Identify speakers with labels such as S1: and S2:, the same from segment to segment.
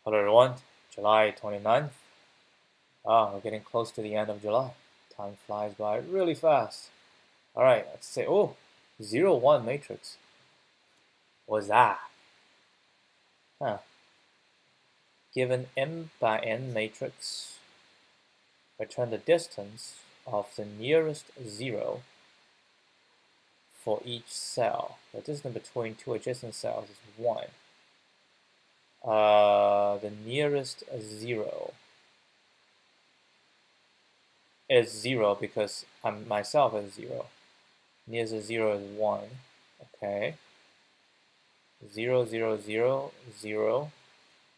S1: Hello everyone, July 29th. We're getting close to the end of July. Time flies by really fast. Alright, let's say, 0, 1 matrix. What's that? Given m by n matrix, return the distance of the nearest 0 for each cell. The distance between two adjacent cells is 1. The nearest 0 is 0 because I'm myself is 0. Nearest 0 is 1. Okay. 0, 0, 0, 0,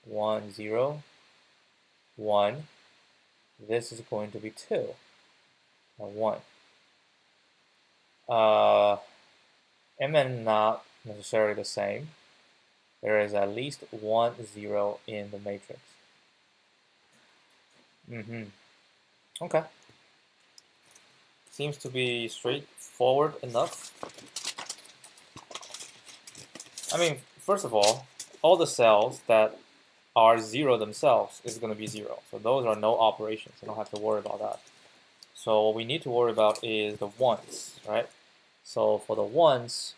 S1: 1, 0, 1. This is going to be 2 and 1. M and not necessarily the same. There is at least 1 0 in the matrix. Okay. Seems to be straightforward enough. I mean, first of all the cells that are 0 themselves is going to be 0. So those are no operations. You don't have to worry about that. So what we need to worry about is the ones, right? So for the ones,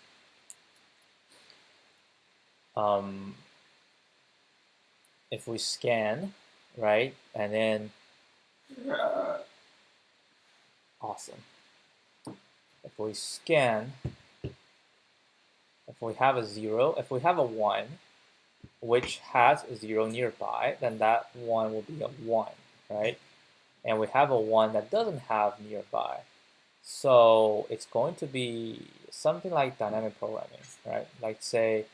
S1: if we scan, right, and then awesome. If we scan, if we have a 0, if we have a 1, which has a 0 nearby, then that 1 will be a 1, right? And we have a 1 that doesn't have nearby. So it's going to be something like dynamic programming, right? Like say,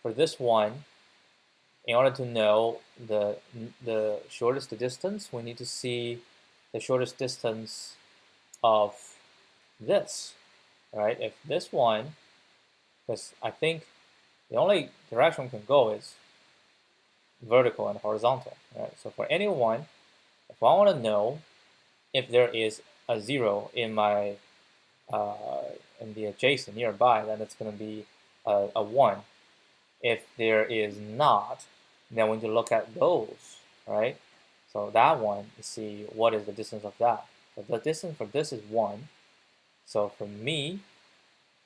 S1: for this one, in order to know the shortest distance, we need to see the shortest distance of this, right? If this one, because I think the only direction we can go is vertical and horizontal, right? So for any one, if I want to know if there is a 0 in my in the adjacent nearby, then it's going to be a 1. If there is not, then we need to look at those, right? So that one, you see what is the distance of that. So the distance for this is 1. So for me,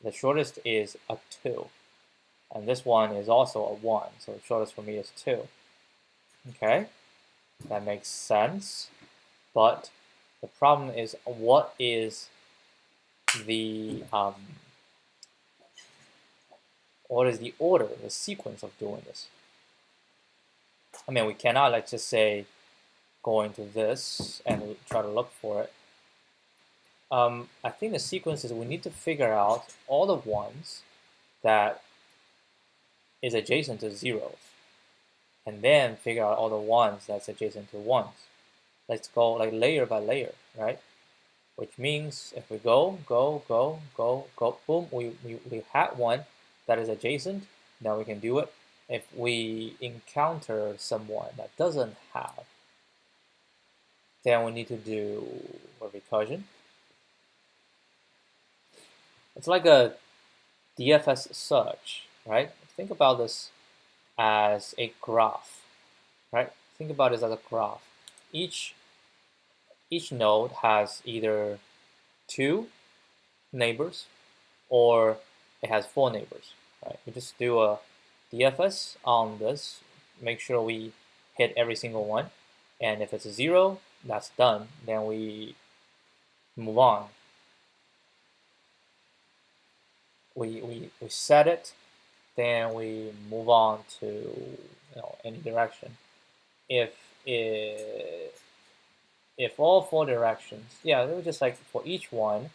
S1: the shortest is a 2. And this one is also a 1. So the shortest for me is 2. Okay, that makes sense. But the problem is, what is the order, the sequence of doing this? I mean, we cannot, let's just say, go into this and try to look for it. I think the sequence is we need to figure out all the ones that is adjacent to zeros, and then figure out all the ones that's adjacent to ones. Let's go like layer by layer, right? Which means if we go, boom, we had one that is adjacent, then we can do it. If we encounter someone that doesn't have, then we need to do a recursion. It's like a DFS search, right? Think about this as a graph, right? Think about this as a graph. Each node has either 2 neighbors or it has 4 neighbors, right? We just do a DFS on this, make sure we hit every single one, and if it's a 0, that's done. Then we move on. We set it, then we move on to any direction. If all 4 directions, yeah, it was just like for each one,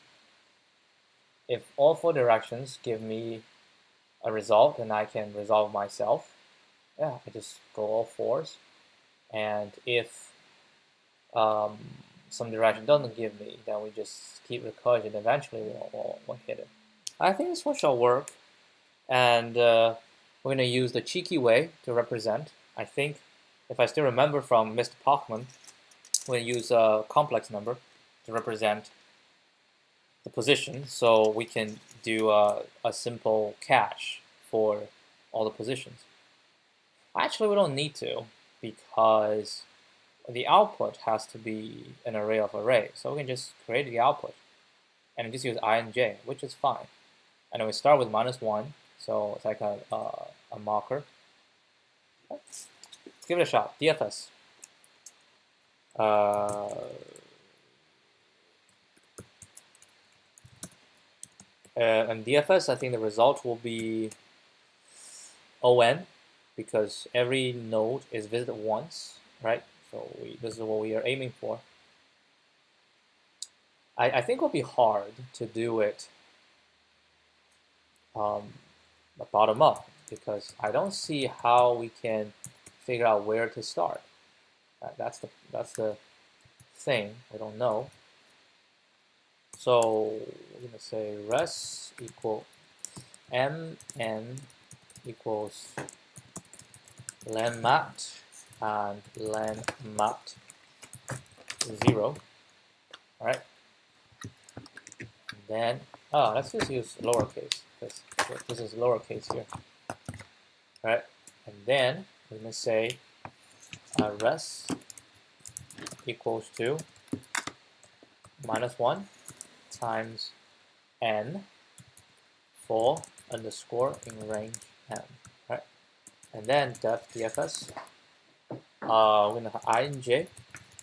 S1: if all 4 directions give me a result, then I can resolve myself. Yeah, I just go all 4s. And if some direction doesn't give me, then we just keep recursion. Eventually, we'll hit it. I think this one shall work. And we're going to use the cheeky way to represent. I think, if I still remember from Mr. Pachman, we're going to use a complex number to represent the position, so we can do a simple cache for all the positions. Actually, we don't need to. because the output has to be an array of arrays. So we can just create the output and just use I and j, which is fine. And then we start with -1, so it's like a marker. Let's give it a shot. DFS. And DFS, I think the result will be ON, because every node is visited once, right? So this is what we are aiming for. I think it will be hard to do it bottom up, because I don't see how we can figure out where to start. That's the thing. I don't know. So we're gonna say res equal mn equals len_mat and len_mat 0. All right. And then let's just use lowercase, because this is lowercase here. All right. And then we're gonna say res equals to -1 times n for underscore in range n, right? And then def DFS, we're gonna have I and j,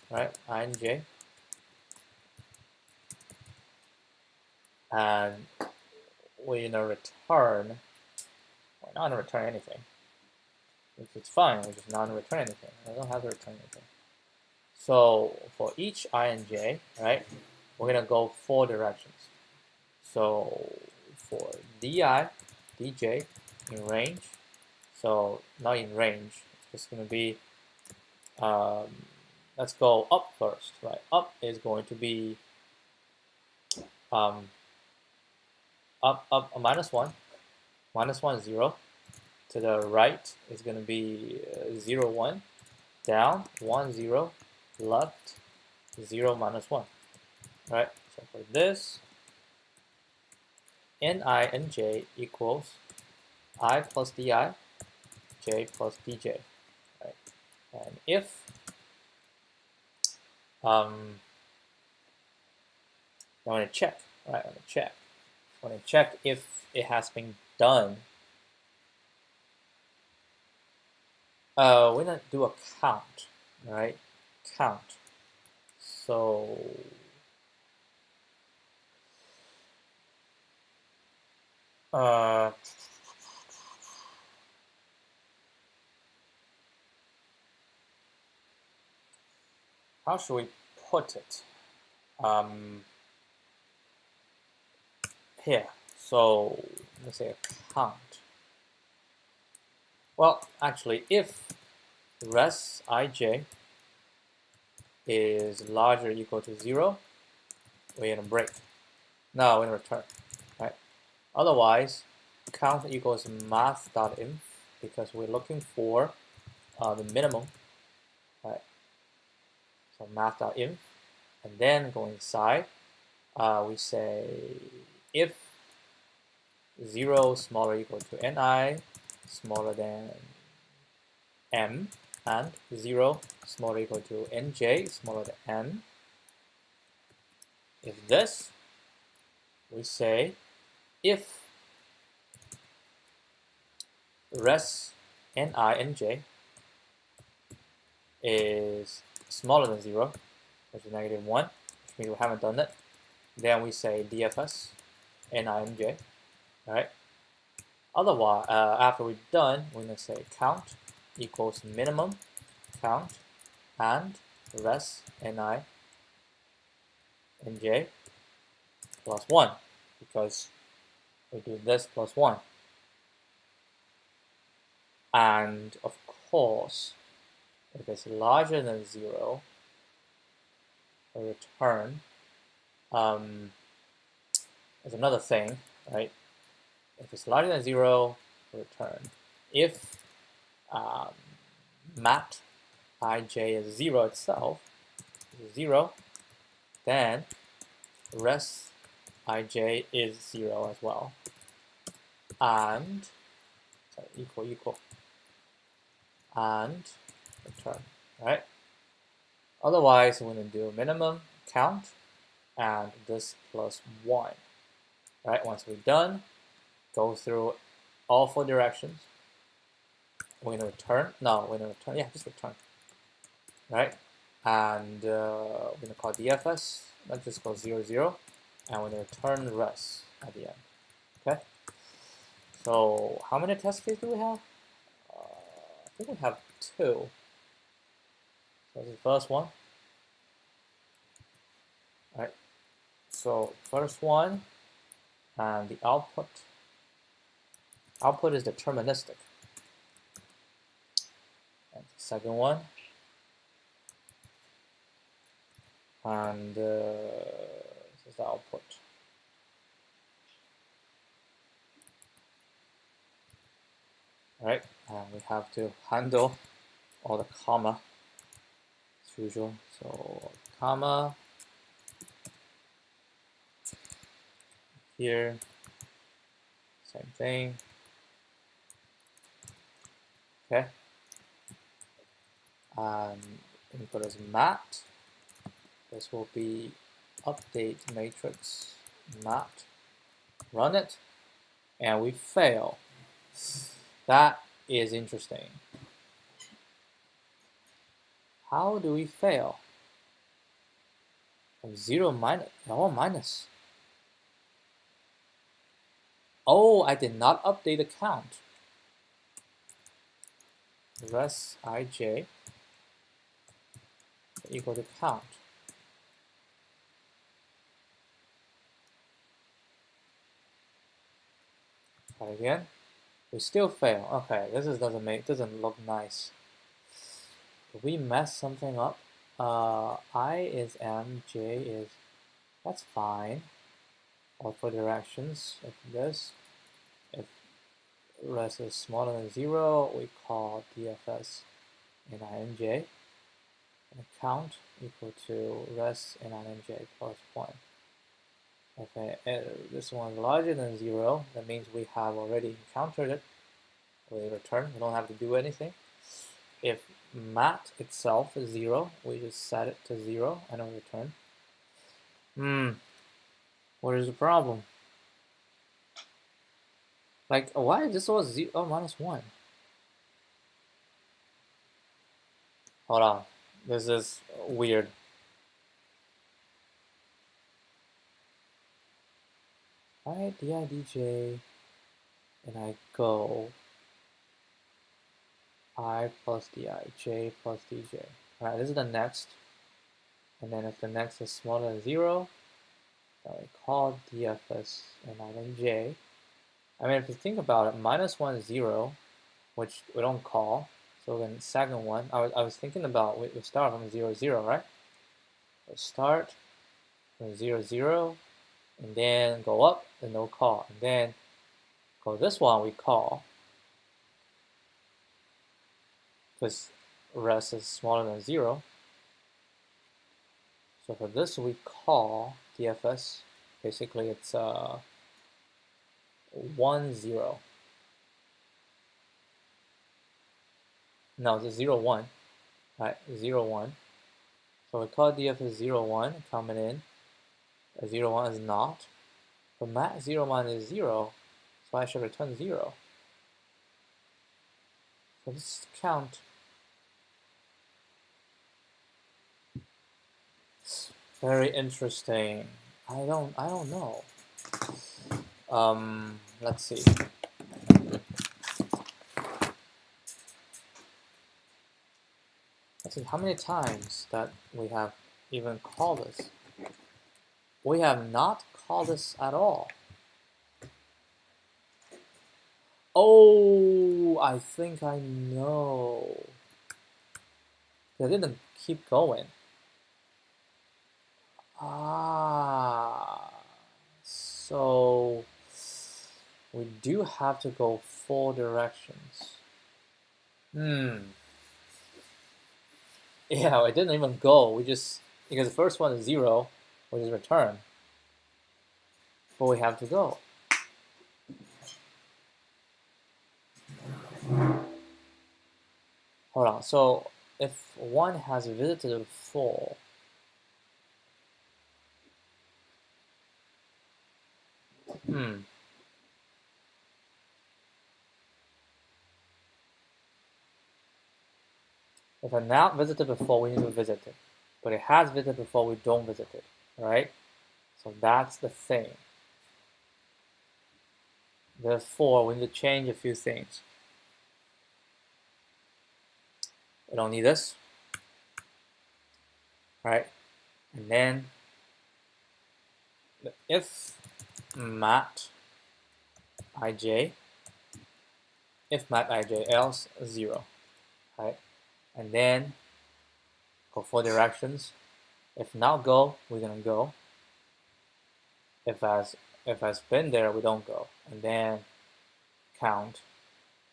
S1: right? I and j, and we're gonna return. We're not gonna return anything. It's fine. We're just not gonna return anything. I don't have to return anything. So for each I and j, right, we're gonna go 4 directions. So for di, dj in range, so not in range, it's just gonna be, let's go up first, right? Up is going to be up -1, -1 0. To the right is gonna be 0 1, down 1 0, left 0 -1. Right, so for this, ni and j equals I plus di, j plus dj. Right, and if I want to check, right? I want to check if it has been done. We're gonna do a count, right? Count. So how should we put it? Here. So let's say a count. Well, actually, if res ij is larger or equal to 0, we're gonna break. No, we're gonna return, right? Otherwise, count equals math.inf, because we're looking for the minimum, right? So math.inf, and then go inside, we say if 0 smaller or equal to ni smaller than m, and 0 smaller or equal to nj smaller than n. If this, we say if res ni nj is smaller than 0, which is -1, which means we haven't done it, then we say DFS ni nj, right? Otherwise, after we're done, we're going to say count equals minimum count and res ni nj plus 1, because we do this plus 1. And of course, if it's larger than 0, we return. There's another thing, right? If it's larger than 0, we return. If mat ij is 0 itself, 0, then res ij is 0 as well. And equal. And return, right? Otherwise, we're going to do minimum count and this plus 1, right? Once we're done, go through all 4 directions. We're going to return. No, we're going to return. Yeah, just return, right? And we're going to call DFS. Let's just go 0, 0. And we're going to return res at the end. Okay? So how many test cases do we have? I think we have 2. So this is the first one. All right. So first one, and the output. Output is deterministic. And the second one, and this is the output. All right, and we have to handle all the comma as usual. So comma here, same thing. Okay, input is mat. This will be update matrix mat. Run it, and we fail. That is interesting. How do we fail? 0 minus, minus. Oh, I did not update the count. Res ij equal to count. Try again. We still fail. Okay, this doesn't look nice. Did we mess something up? I is M, J is, that's fine. All 4 directions. If res is smaller than 0, we call DFS NINJ. And count equal to res NINJ plus 1. If this one is larger than 0, that means we have already encountered it. We return. We don't have to do anything. If mat itself is 0, we just set it to 0 and we return. What is the problem? Like, why this was 0? Oh, minus 1. Hold on. This is weird. Alright, DIDJ, and I go I plus DI, J plus DJ. Alright, this is the next. And then if the next is smaller than 0, then we call DFS and then J. I mean, if you think about it, minus 1 is 0, which we don't call. So then the second one, I was thinking about, we start from 0, 0, right? So start from 0, 0, and then go up, and no call. And then go this one, we call. Because res is smaller than 0. So for this, we call DFS. Basically, it's 1, 0. No, it's 0, 1. Right, 0, 1. So we call DFS 0, 1 coming in. 0, 1 is not. But mat 0, 1 is 0. So I should return 0. So this count. Very interesting. I don't know. Let's see. Let's see how many times that we have even called this. We have not called this at all. Oh, I think I know. They didn't keep going. So we do have to go 4 directions. Yeah, it didn't even go. We just, because the first one is 0, we just return. But we have to go. Hold on. So if 1 has visited 4, if it not visited before, we need to visit it. But it has visited before, we don't visit it, right? So that's the thing. Therefore, we need to change a few things. We don't need this, right? And then if mat ij, else 0, right? And then go 4 directions. If not go, we're gonna go. If has been there, we don't go. And then count,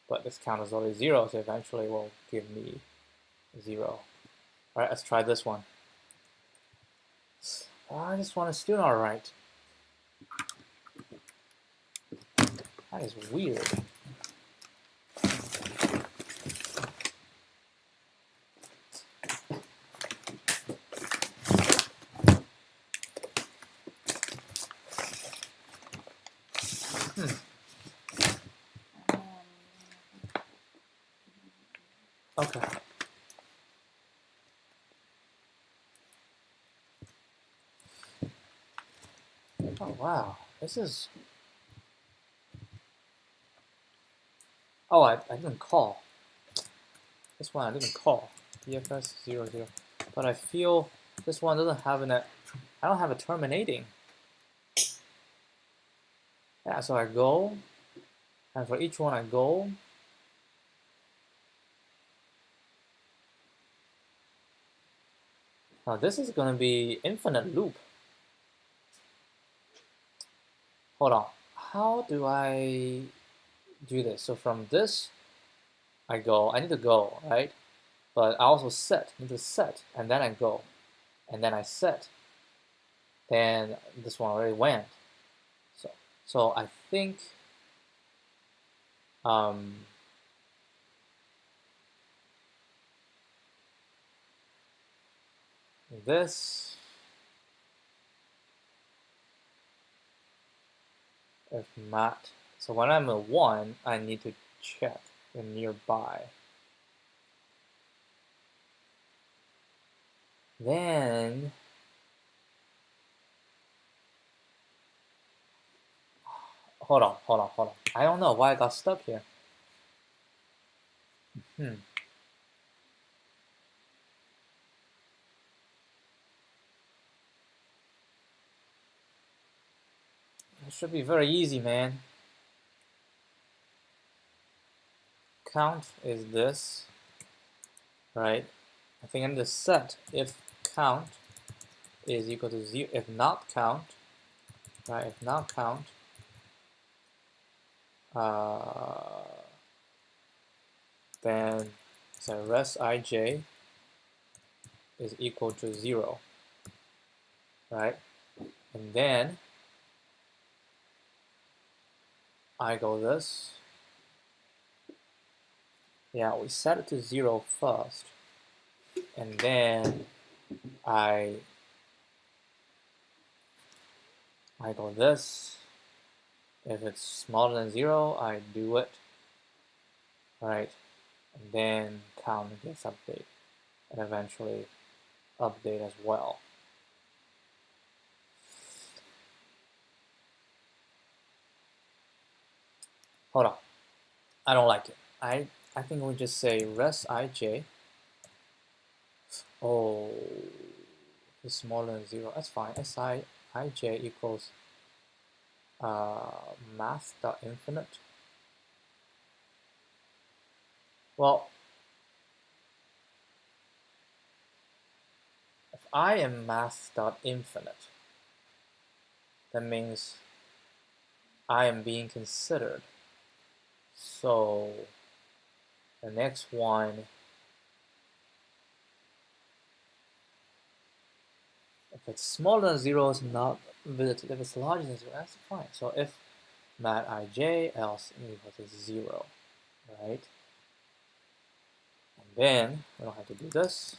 S1: but this count is already 0, so eventually it will give me 0. All right, let's try this one. This one is still not right. That is weird. Okay. Oh wow, this is. Oh, I didn't call. This one I didn't call. DFS 00. But I feel this one doesn't have I don't have a terminating. Yeah, so I go, and for each one I go. Now this is going to be infinite loop. Hold on. How do I do this? So from this, I go. I need to go, right? But I also set. I need to set, and then I go, and then I set. Then this one already went. So I think this, if not, so when I'm at 1, I need to check the nearby. Then hold on. I don't know why I got stuck here. It should be very easy, man. Count is this, right? I think I'm the set if count is equal to 0. If not count, right? If not count, then so res ij is equal to 0, right? And then I go this. Yeah, we set it to 0 first, and then I go this. If it's smaller than 0, I do it, right? And then count gets update, and eventually update as well. Hold on, I don't like it. I think we just say res ij. Oh, it's smaller than 0. That's fine. Si ij equals math.infinite. Well, if I am math.infinite, that means I am being considered. So the next one, if it's smaller than 0, is not visited. If it's larger than 0, that's fine. So if mat ij else equals to 0, right? And then we don't have to do this.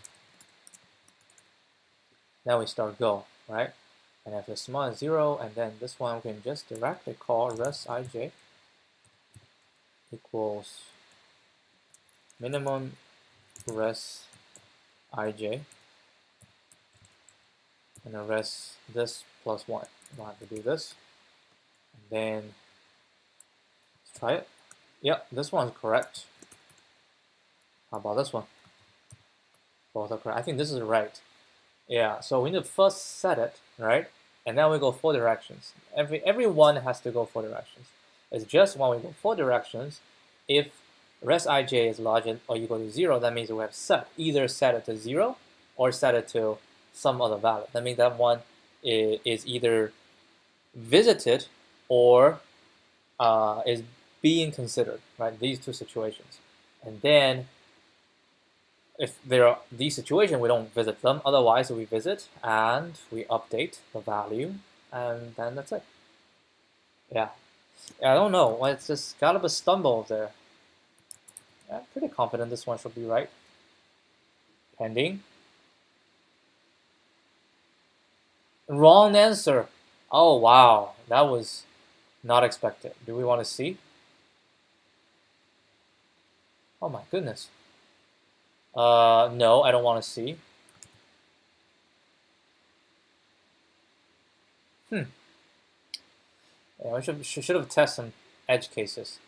S1: Now we start go, right? And if it's smaller than 0, and then this one we can just directly call res ij equals minimum res ij, and the rest this plus 1. We don't have to do this. And then let's try it. Yep, this one's correct. How about this one? Both are correct. I think this is right. Yeah, so we need to first set it, right? And then we go 4 directions. Every one has to go 4 directions. It's just when we go 4 directions, if res ij is larger or equal to 0, that means we have either set it to 0 or set it to some other value. That means that one is either visited or is being considered, right? These two situations. And then if there are these situations, we don't visit them. Otherwise, we visit and we update the value, and then that's it. Yeah, I don't know. It's just got a bit stumble there. I'm pretty confident this one should be right. Pending. Wrong answer. Oh wow, that was not expected. Do we want to see? Oh my goodness. No, I don't want to see. Yeah, we should have tested some edge cases.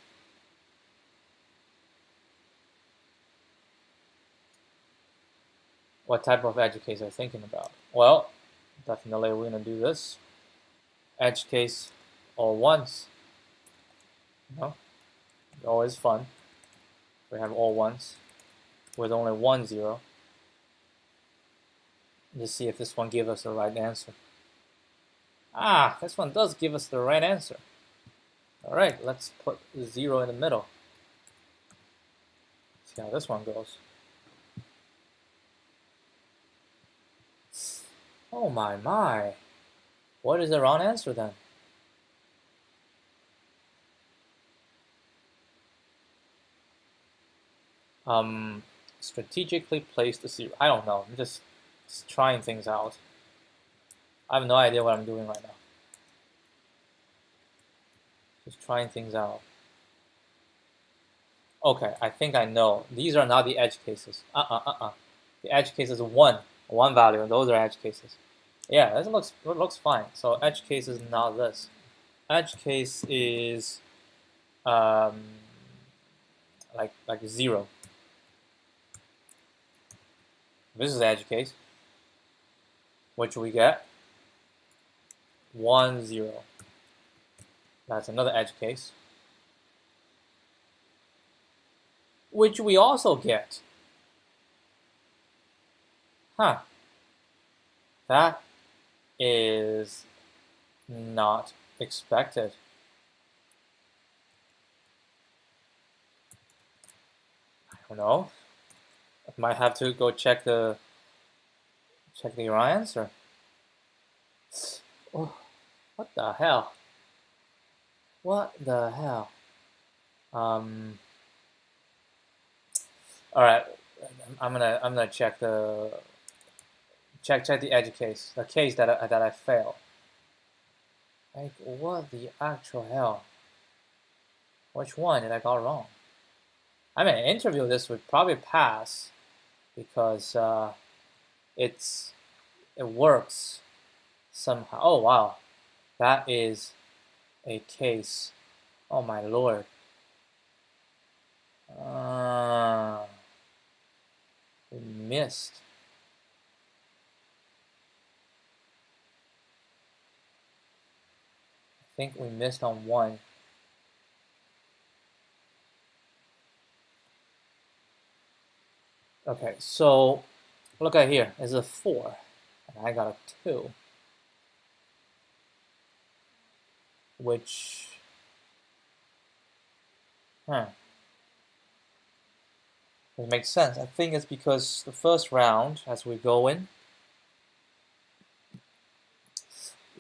S1: What type of edge case are you thinking about? Well, definitely we're gonna do this. Edge case all ones. Always fun. We have all ones with only 1 0. Let's see if this one gives us the right answer. Ah, this one does give us the right answer. All right, let's put 0 in the middle. See how this one goes. Oh my. What is the wrong answer then? Strategically placed 0. I don't know. I'm just trying things out. I have no idea what I'm doing right now. Just trying things out. Okay, I think I know. These are not the edge cases. The edge case is one value, and those are edge cases. Yeah, this looks fine. So edge case is not this. Edge case is like 0. This is the edge case, which we get 1 0. That's another edge case, which we also get. That is not expected. I don't know. I might have to go check the right answer. Oh, what the hell? What the hell? All right, I'm gonna check the edge case, the case that I failed. Like, what the actual hell? Which one did I got wrong? I mean, an interview this would probably pass because it works somehow. Oh wow, that is a case. Oh my lord. We missed. I think we missed on one. Okay, so look at here. It's a 4, and I got a 2, which it makes sense. I think it's because the first round, as we go in,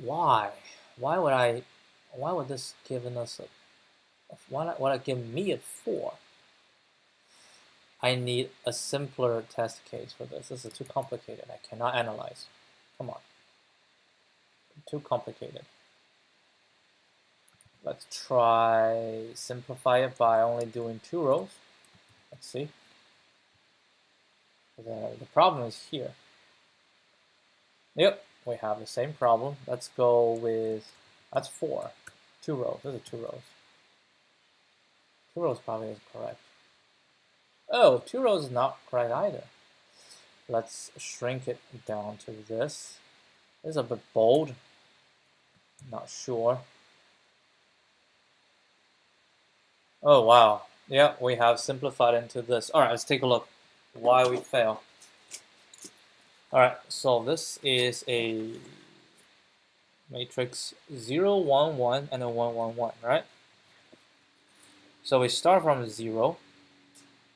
S1: why would this given us why would it give me a 4? I need a simpler test case for this. This is too complicated. I cannot analyze. Come on. Too complicated. Let's try simplify it by only doing 2 rows. Let's see. The problem is here. Yep, we have the same problem. Let's go with, that's 4. 2 rows. Those are 2 rows. 2 rows probably is correct. Oh, 2 rows is not correct either. Let's shrink it down to this. This is a bit bold. Not sure. Oh, wow. Yeah, we have simplified into this. All right, let's take a look why we fail. All right, so this is a matrix 0, 1, 1, and a 1, 1, 1, right? So we start from 0.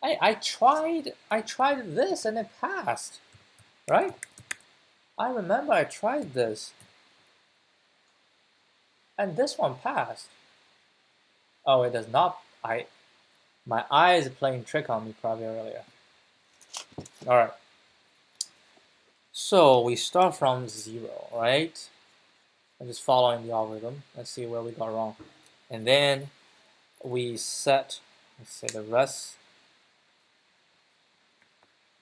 S1: I tried this and it passed, right? I remember I tried this. And this one passed. Oh, it does not. My eye is playing trick on me probably earlier. All right. So we start from 0, right? I'm just following the algorithm. Let's see where we got wrong. And then we set, let's say the rest.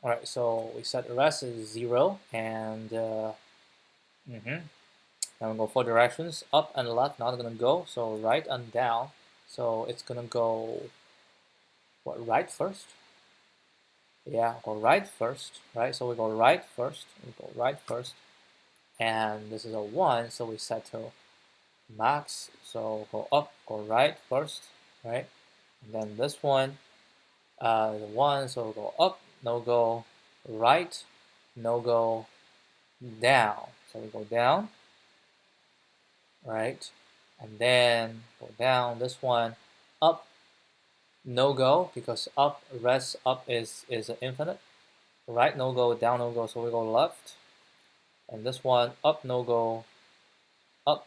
S1: All right, so we set the rest as 0, and then we go 4 directions, up and left, not gonna go, so right and down. So it's gonna go, what, right first? Yeah, go right first, right? So we go right first, and this is a 1, so we set to max, so go up, go right first, right? And then this one, the 1, so we'll go up, no go, right, no go, down. So we go down, right? And then go down, this one, up, no go, because up, rest up is infinite. Right, no go, down, no go, so we go left. And this one, up, no go, right,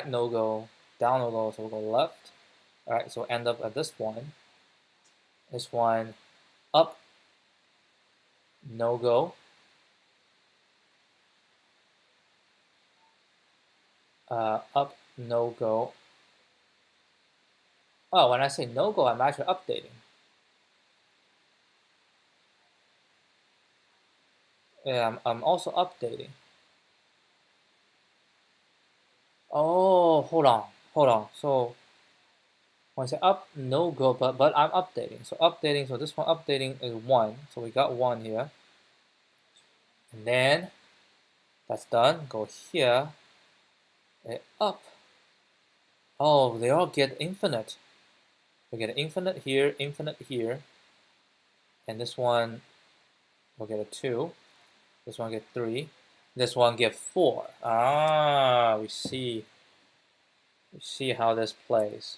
S1: no go, down, no go, so we go left. All right, so end up at this one. This one, up, no go, up, no go. Oh, when I say no go, I'm actually updating. Yeah, I'm also updating. Oh, hold on. So when I say up, no go, but I'm updating. So updating, so this one updating is 1. So we got 1 here. And then that's done. Go here. Up. Oh, they all get infinite. We get infinite here, and this one will get a 2. This one get 3. This one get 4. Ah, we see how this plays.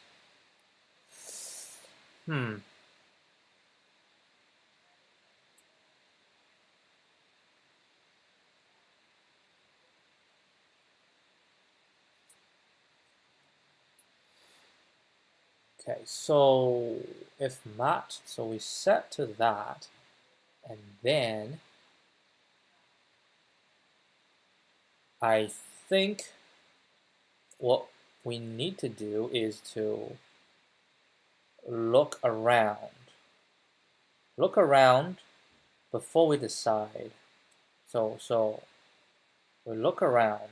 S1: Okay, so if mat, so we set to that, and then I think what we need to do is to look around before we decide. So we look around.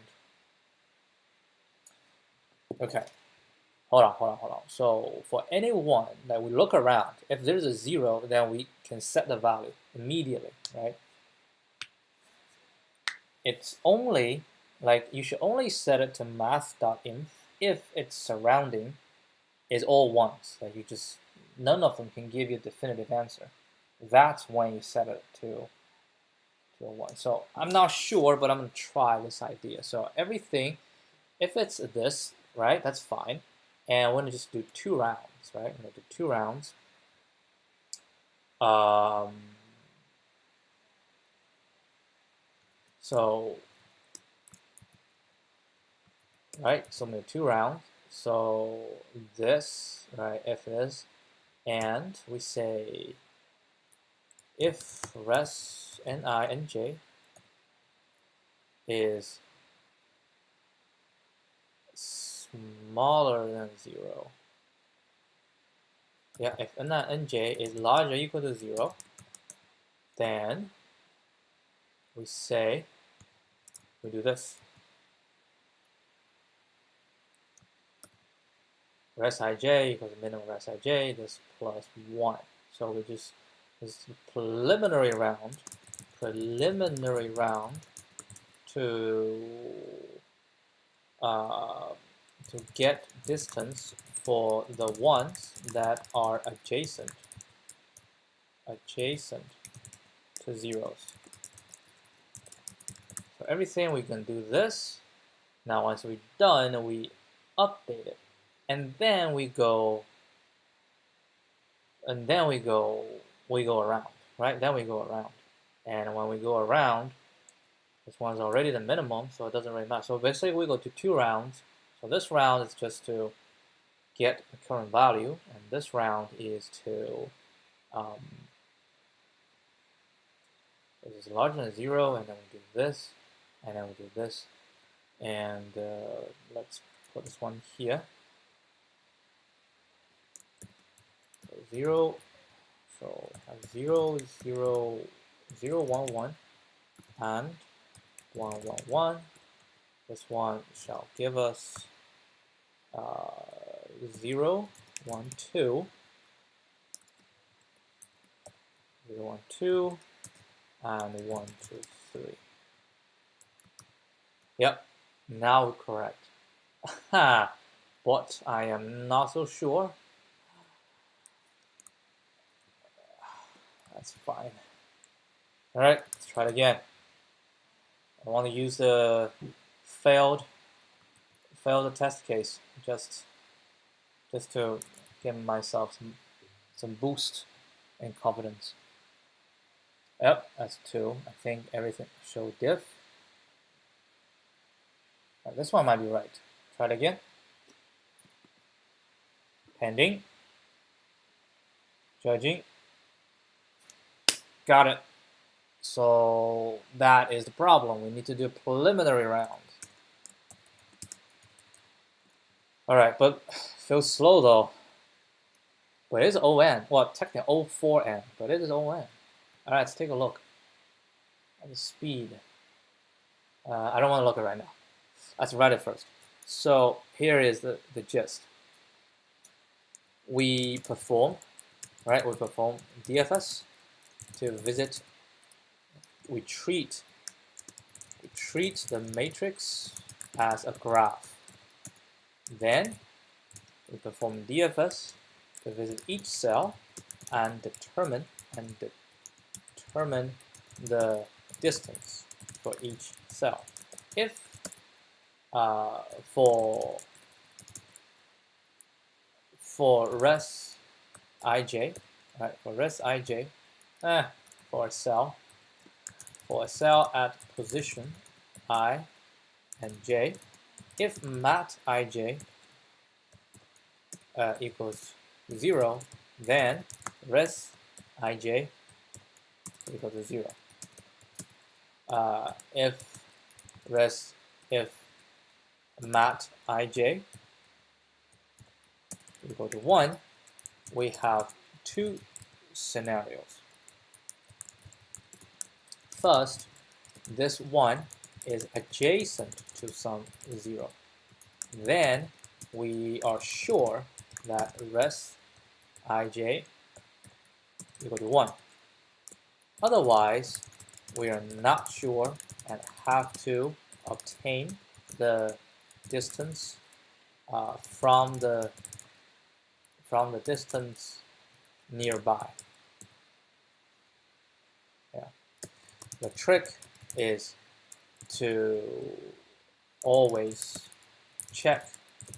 S1: Okay, hold on. So for any one that we look around, if there's a 0, then we can set the value immediately, right? It's only, like, you should only set it to math.inf if its surrounding is all ones. Like, you just, none of them can give you a definitive answer. That's when you set it to a 1. So I'm not sure, but I'm going to try this idea. So everything, if it's this, right, that's fine. And I'm going to just do 2 rounds, right? I'm going to do 2 rounds. So, right, so I'm going to do 2 rounds. So this, right, if this, and we say if res ni and j is smaller than 0. Yeah, if ni and j is larger or equal to 0, then we say we do this. Res ij equals minimum res ij, this plus 1. So we just, this preliminary round uh, to get distance for the ones that are adjacent to zeros. So everything we can do this. Now once we're done, we update it, and then we go around, right? Then we go around, and when we go around, this one's already the minimum, so it doesn't really matter. So basically, we go to 2 rounds. So this round is just to get the current value, and this round is to this is larger than 0, and then we do this, and then we do this, and let's put this one here. So 0. So 0, 0, 0, 1, 1, and 1, 1, 1. This one shall give us 0, 1, 2, 0, 1, 2, and 1, 2, 3. Yep, now correct. But I am not so sure. That's fine. All right, let's try it again. I want to use the failed test case just to give myself some boost in confidence. Yep, that's 2. I think everything show diff. This one might be right. Try it again. Pending. Judging. Got it. So that is the problem. We need to do a preliminary round. All right, but feels slow though. But it is ON. Well, technically O4N, but it is ON. All right, let's take a look at the speed. I don't want to look at it right now. Let's write it first. So here is the gist. We perform DFS to visit. We treat the matrix as a graph. Then we perform DFS to visit each cell and determine the distance for each cell. If for res ij, right? For res ij, for a cell at position I and j, if mat ij equals 0, then res ij equals to 0. If mat ij equal to 1, we have 2 scenarios. First, this 1 is adjacent to some 0. Then we are sure that res ij equal to 1. Otherwise, we are not sure and have to obtain the distance from the distance nearby. Yeah. The trick is to always check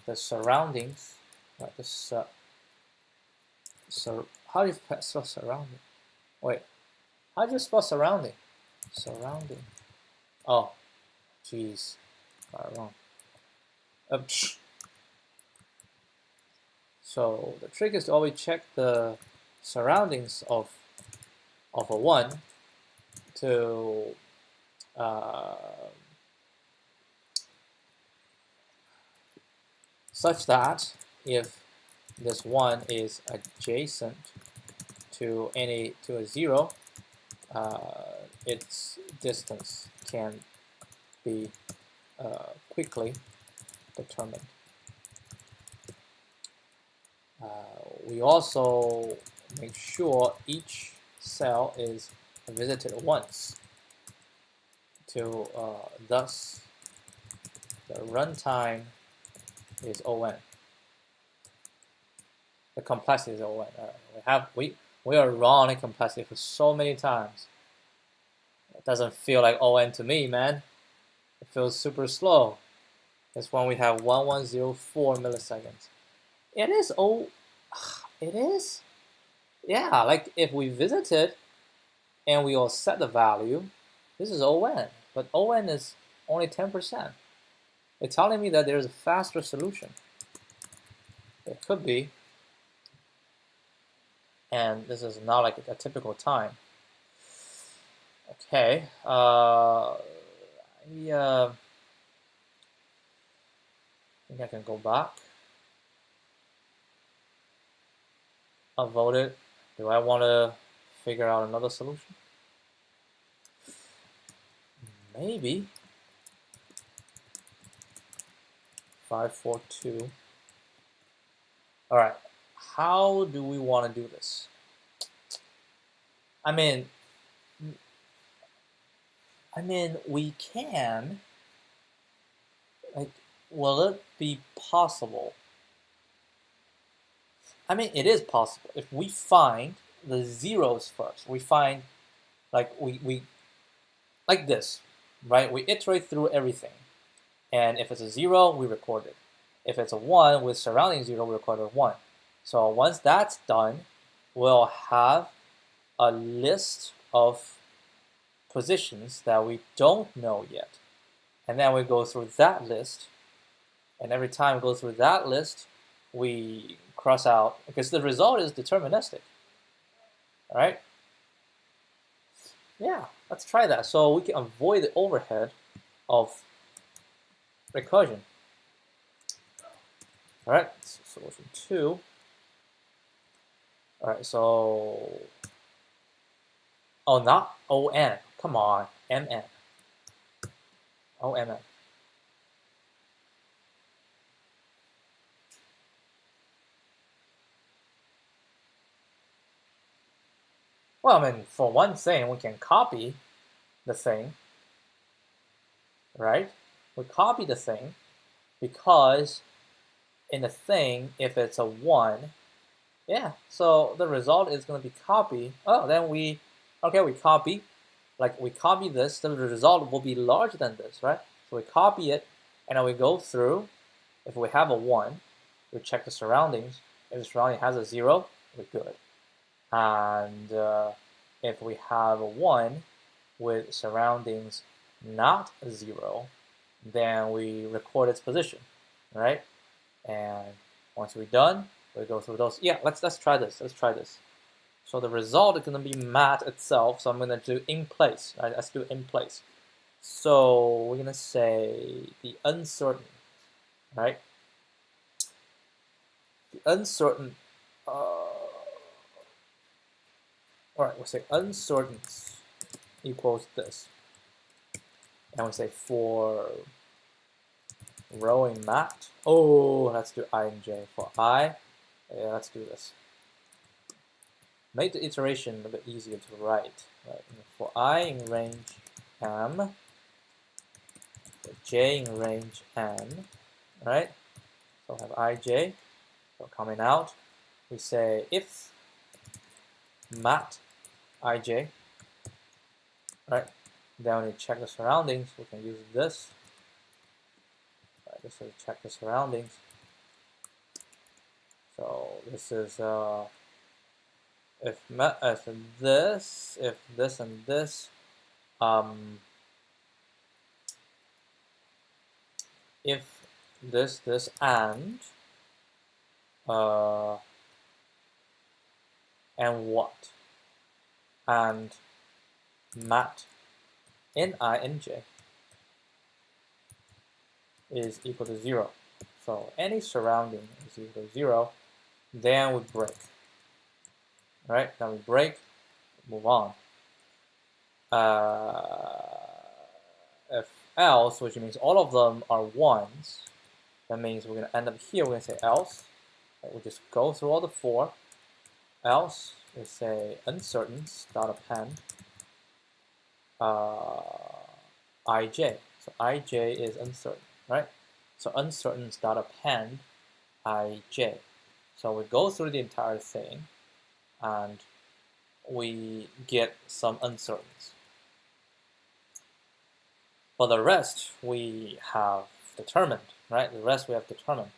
S1: the surroundings. Right, how do you spell surrounding? Wait, how do you spell surrounding? Surrounding. Oh, jeez, got it wrong. So the trick is to always check the surroundings of a 1 to such that if this 1 is adjacent to a 0, its distance can be quickly determined. We also make sure each cell is visited once to thus the runtime is O(n). The complexity is O(n). We are wrong in complexity for so many times. It doesn't feel like O(n) to me, man. It feels super slow. That's when we have 1104 milliseconds. It is it is? Yeah, like if we visit it and we all set the value, this is O(n), but O(n) is only 10%. It's telling me that there's a faster solution. It could be. And this is not like a typical time. Okay. I think I can go back. I'll vote it. Do I want to figure out another solution? Maybe. 542. All right. How do we want to do this? I mean, we can. Like, will it be possible? I mean, it is possible if we find the zeros first. We find, like, we like this, right? We iterate through everything, and if it's a 0, we record it. If it's a 1 with surrounding 0, we record a 1. So once that's done, we'll have a list of positions that we don't know yet. And then we go through that list, and every time we go through that list, we cross out, because the result is deterministic. All right? Yeah, let's try that. So we can avoid the overhead of recursion. All right, solution 2. All right, so, oh, not O(n), come on, M(n). O(m)(n). Well, I mean, for one thing, we can copy the thing, right? We copy the thing because in the thing, if it's a 1, yeah, so the result is going to be copy. Oh, then we copy. Like we copy this, the result will be larger than this, right? So we copy it, and then we go through. If we have a 1, we check the surroundings. If the surrounding has a 0, we're good. And if we have a 1 with surroundings not a 0, then we record its position, right? And once we're done, we go through those. Yeah, let's try this. Let's try this. So the result is going to be mat itself. So I'm going to do in place. Right? Let's do in place. So we're going to say the uncertain, right? The uncertain. All right, we'll say uncertain equals this. And we say for row in mat. Oh, let's do I and j. For I, yeah, let's do this. Make the iteration a bit easier to write. Right? For I in range m, for j in range n, right? So have ij. So coming out, we say if mat ij, right? Then when you check the surroundings, we can use this. Right, this will check the surroundings. So this is if this and this, if this and and what? And mat nij is equal to 0. So any surrounding is equal to 0, then we break. All right, then we break, move on. If else, which means all of them are ones, that means we're going to end up here, we're going to say else. Right, we just go through all the 4. Else, we say uncertain, dot append ij. So ij is uncertain, right? So uncertain dot append ij. So we go through the entire thing and we get some uncertains. For the rest, we have determined, right? The rest we have determined.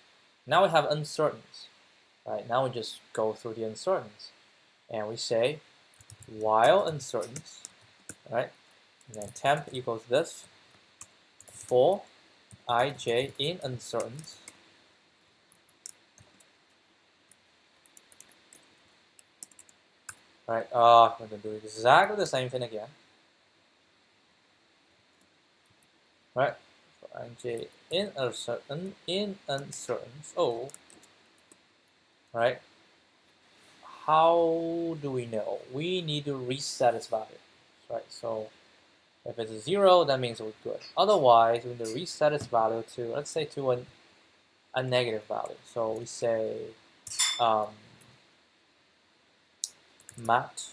S1: Now we have uncertains, right? Now we just go through the uncertains. And we say, while uncertains, right? And then temp equals this, for ij in uncertains, right? We're going to do exactly the same thing again. Right? For ij in uncertains, oh, right? How do we know? We need to reset its value, right? So if it's 0, that means we're good. Otherwise, we need to reset its value to, let's say, to a negative value. So we say mat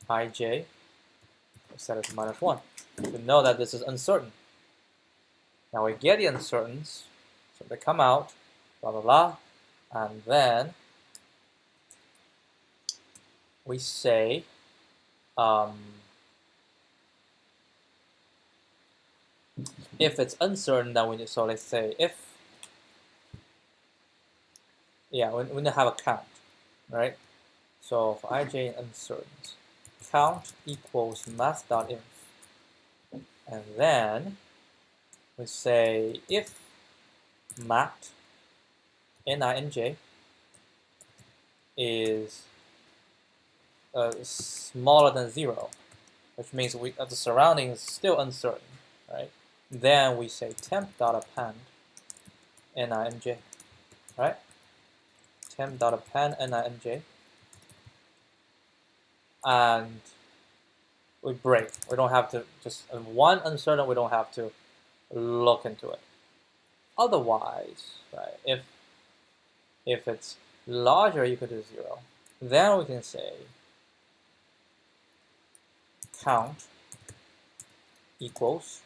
S1: ij, we set it to -1 to know that this is uncertain. Now we get the uncertains, so they come out, blah, blah, blah, and then we say if it's uncertain, then we need, so let's say if, yeah, we need to have a count, right? So for ij in uncertains, count equals math.inf, and then we say if mat nij is smaller than 0, which means the surrounding is still uncertain, right? Then we say temp.append nij, right? Temp.append nij, and we break. We don't have to, just one uncertain, we don't have to look into it. Otherwise, right, if it's larger or equal to 0, then we can say count equals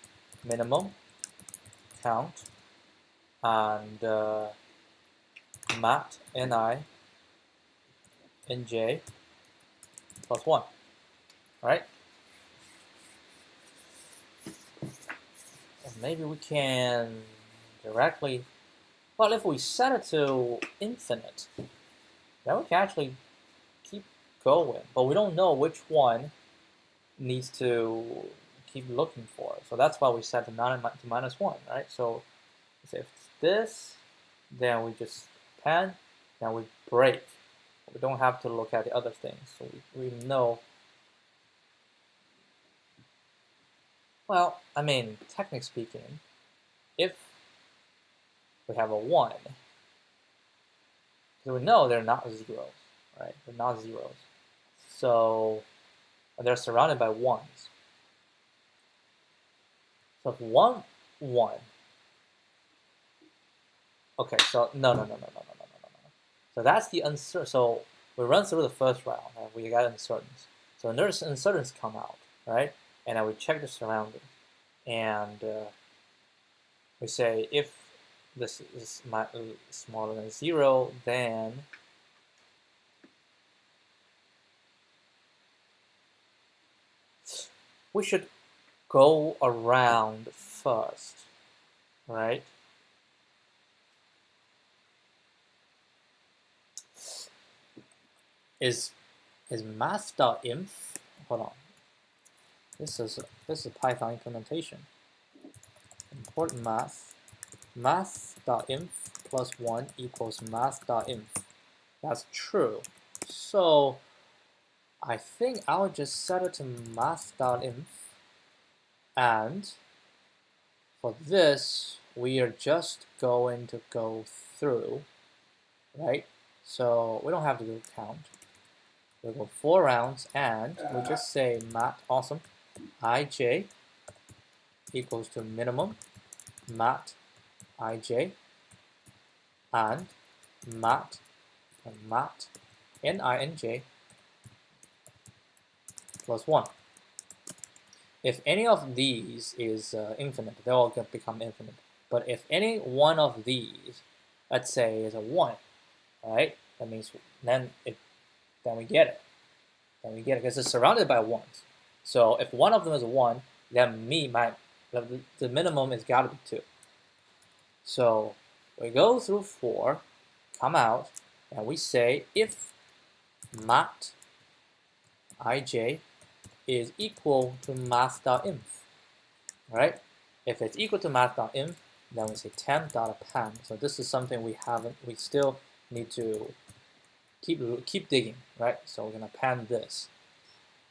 S1: minimum count and mat ni nj plus 1, right? And maybe we can directly, well, if we set it to infinite, then we can actually keep going, but we don't know which one needs to keep looking for. So that's why we set the to -1, right? So if it's this, then we just append, then we break. We don't have to look at the other things. So we know. Well, I mean, technically speaking, if we have a 1, so we know they're not zeros, right? They're not zeros. So they're surrounded by 1s. So if 1, 1. Okay, so no. So that's the uncertain. So we run through the first round, and we got uncertains. So uncertains come out, right? And then we check the surroundings, and we say if this is smaller than 0, then we should go around first, right? Is math.inf, hold on. This is a Python implementation. Import math.inf plus 1 equals math.inf. That's true. So I think I'll just set it to math.inf, and for this, we are just going to go through, right? So we don't have to do count. We'll go 4 rounds, and we just say mat awesome ij equals to minimum mat ij and mat ninj plus 1. If any of these is infinite, they'll all become infinite. But if any one of these, let's say, is a 1, right? That means then we get it. Then we get it because it's surrounded by 1s. So if one of them is a 1, then the minimum is got to be 2. So we go through 4, come out, and we say if mat ij is equal to math.inf, right? If it's equal to math.inf, then we say temp.append. So this is something we still need to keep digging, right? So we're gonna append this.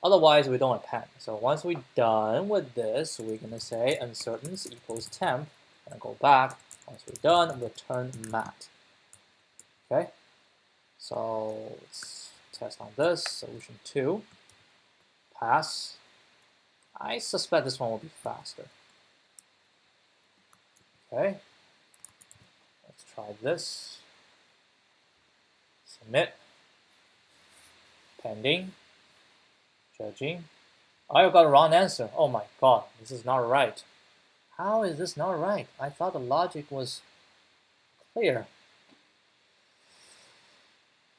S1: Otherwise, we don't append. So once we're done with this, we're gonna say uncertains equals temp, and go back. Once we're done, return mat. Okay. So let's test on this. Solution 2. Pass. I suspect this one will be faster. Okay. Let's try this. Submit. Pending. Judging. I got a wrong answer. Oh my god, this is not right. How is this not right? I thought the logic was clear.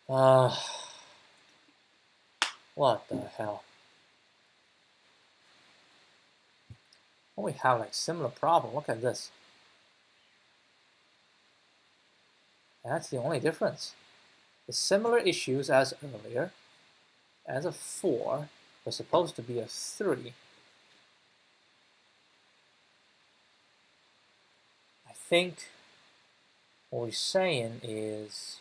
S1: What the hell? Oh, we have like similar problem. Look at this. That's the only difference. The similar issues as earlier. As a 4 was supposed to be a 3. I think what we're saying is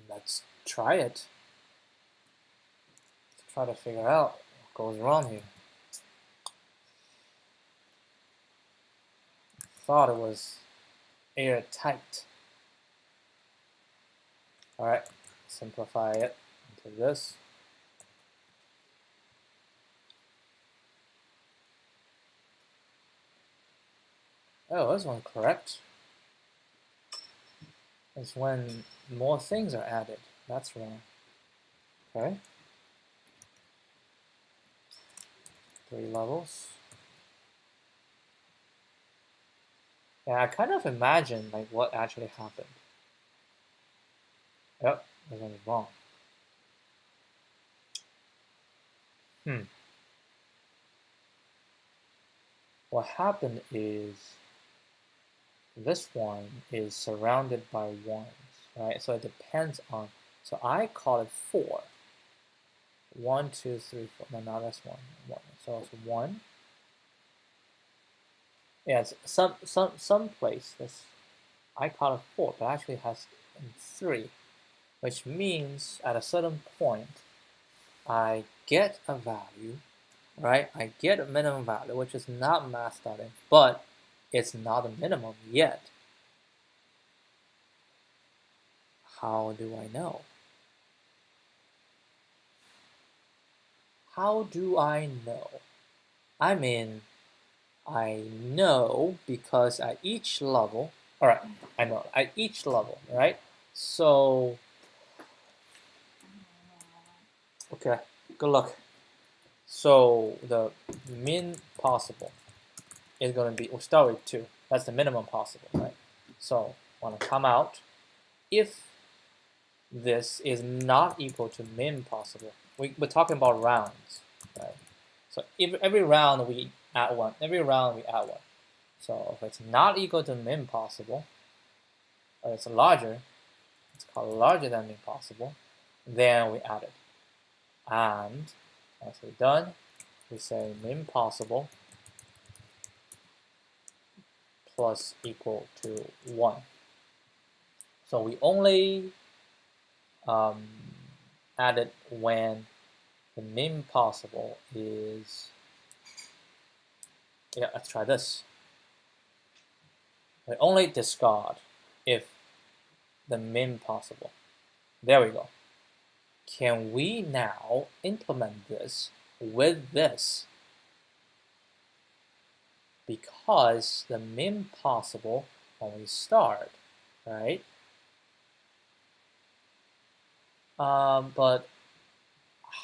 S1: let's try it. Let's try to figure out what goes wrong here. Thought it was airtight. Alright, simplify it into this. Oh, this one's correct. It's when more things are added. That's wrong. Okay. 3 levels. Yeah, I kind of imagine like what actually happened. Yep, this one is wrong. What happened is this one is surrounded by 1s, right? So it depends on, so I call it 4. 1, 2, 3, 4. No, that's 1. So it's 1. Yeah, it's some place this I call it 4, but actually has 3, which means at a certain point I get a value, right? I get a minimum value, which is not math.inf, but it's not a minimum yet. How do I know? How do I know? I mean, I know because at each level, all right, I know at each level, right? So, okay, good luck. So the min possible is going to be, we'll start with 2. That's the minimum possible, right? So want to come out. If this is not equal to min possible, we're talking about rounds, right? So if every round we add 1, every round we add 1. So if it's not equal to min possible, or it's larger, it's called larger than min possible, then we add it. And once we're done, we say min possible plus equal to 1. So we only add it when the min possible is, yeah, let's try this. We only discard if the min possible. There we go. Can we now implement this with this? Because the min possible when we start, right? But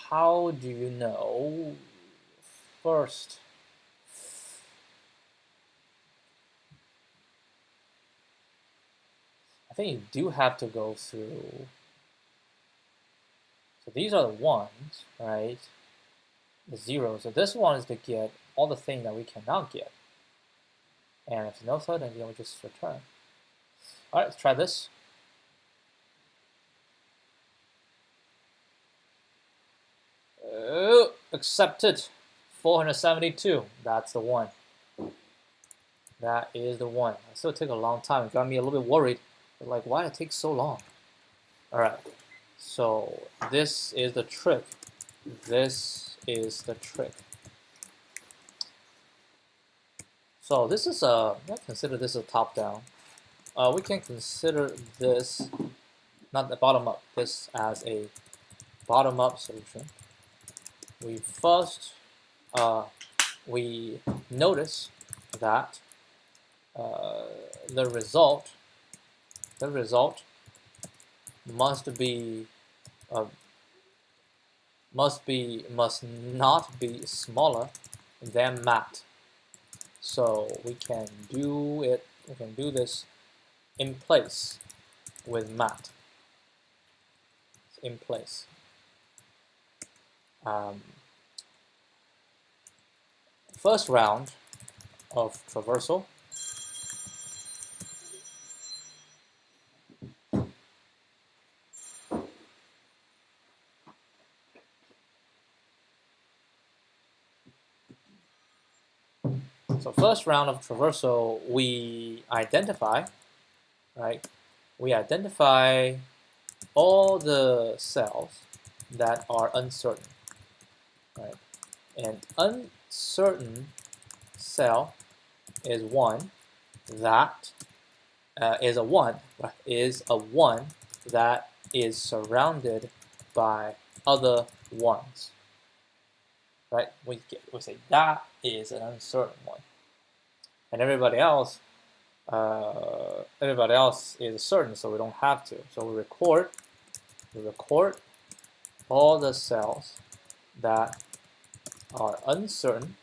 S1: how do you know? First, I think you do have to go through. So these are the ones, right? The zeros. So this one is to get all the things that we cannot get. And if no third, then we just return. All right, let's try this. Oh, accepted. 472. That's the one. That is the one. It still took a long time. It got me a little bit worried. Like, why did it take so long? All right. So this is the trick. This is the trick. So this is a, let's consider this a top-down. We can consider this, not the bottom-up, this as a bottom-up solution. We first, we notice that the result must not be smaller than mat. So we can do it. We can do this in place with mat. In place. First round of traversal. So first round of traversal, we identify, right? We identify all the cells that are uncertain, right? An uncertain cell is one that is a one that is surrounded by other ones, right? We say that is an uncertain one, and everybody else is certain, so we don't have to. So we record all the cells that are uncertain